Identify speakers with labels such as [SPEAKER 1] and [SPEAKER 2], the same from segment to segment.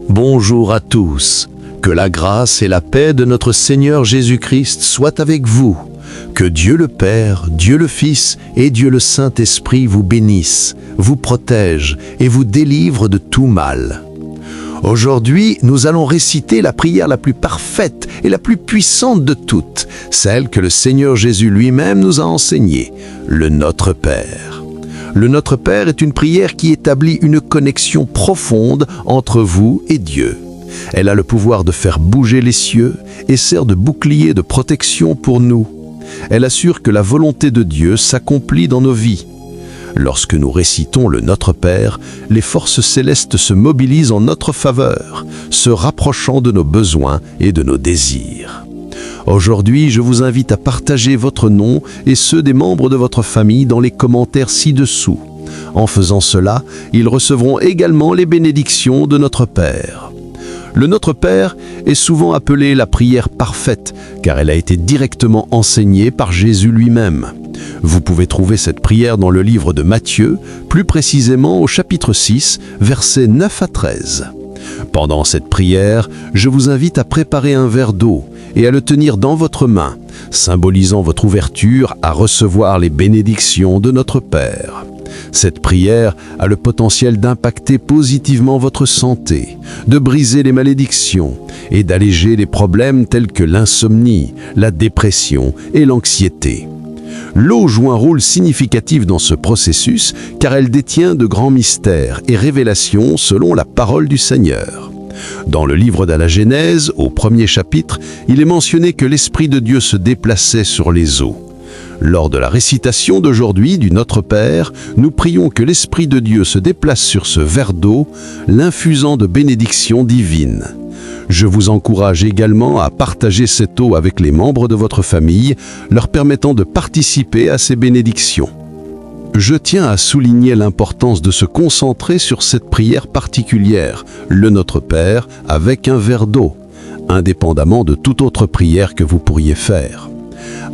[SPEAKER 1] Bonjour à tous. Que la grâce et la paix de notre Seigneur Jésus-Christ soient avec vous. Que Dieu le Père, Dieu le Fils et Dieu le Saint-Esprit vous bénissent, vous protègent et vous délivrent de tout mal. Aujourd'hui, nous allons réciter la prière la plus parfaite et la plus puissante de toutes, celle que le Seigneur Jésus lui-même nous a enseignée, le Notre Père. Le Notre Père est une prière qui établit une connexion profonde entre vous et Dieu. Elle a le pouvoir de faire bouger les cieux et sert de bouclier de protection pour nous. Elle assure que la volonté de Dieu s'accomplit dans nos vies. Lorsque nous récitons le Notre Père, les forces célestes se mobilisent en notre faveur, se rapprochant de nos besoins et de nos désirs. Aujourd'hui, je vous invite à partager votre nom et ceux des membres de votre famille dans les commentaires ci-dessous. En faisant cela, ils recevront également les bénédictions de Notre Père. Le Notre Père est souvent appelé la prière parfaite, car elle a été directement enseignée par Jésus lui-même. Vous pouvez trouver cette prière dans le livre de Matthieu, plus précisément au chapitre 6, versets 9 à 13. Pendant cette prière, je vous invite à préparer un verre d'eau et à le tenir dans votre main, symbolisant votre ouverture à recevoir les bénédictions de notre Père. Cette prière a le potentiel d'impacter positivement votre santé, de briser les malédictions et d'alléger les problèmes tels que l'insomnie, la dépression et l'anxiété. L'eau joue un rôle significatif dans ce processus car elle détient de grands mystères et révélations selon la parole du Seigneur. Dans le livre de la Genèse, au 1er chapitre, il est mentionné que l'Esprit de Dieu se déplaçait sur les eaux. Lors de la récitation d'aujourd'hui du Notre Père, nous prions que l'Esprit de Dieu se déplace sur ce verre d'eau, l'infusant de bénédictions divines. Je vous encourage également à partager cette eau avec les membres de votre famille, leur permettant de participer à ces bénédictions. Je tiens à souligner l'importance de se concentrer sur cette prière particulière, le Notre Père, avec un verre d'eau, indépendamment de toute autre prière que vous pourriez faire.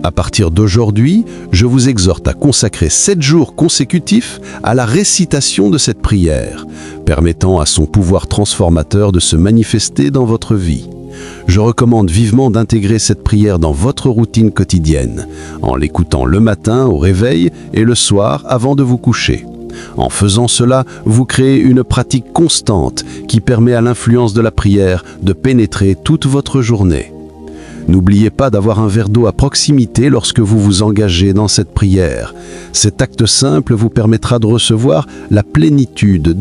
[SPEAKER 1] À partir d'aujourd'hui, je vous exhorte à consacrer 7 jours consécutifs à la récitation de cette prière, permettant à son pouvoir transformateur de se manifester dans votre vie. Je recommande vivement d'intégrer cette prière dans votre routine quotidienne, en l'écoutant le matin au réveil et le soir avant de vous coucher. En faisant cela, vous créez une pratique constante qui permet à l'influence de la prière de pénétrer toute votre journée. N'oubliez pas d'avoir un verre d'eau à proximité lorsque vous vous engagez dans cette prière. Cet acte simple vous permettra de recevoir la plénitude de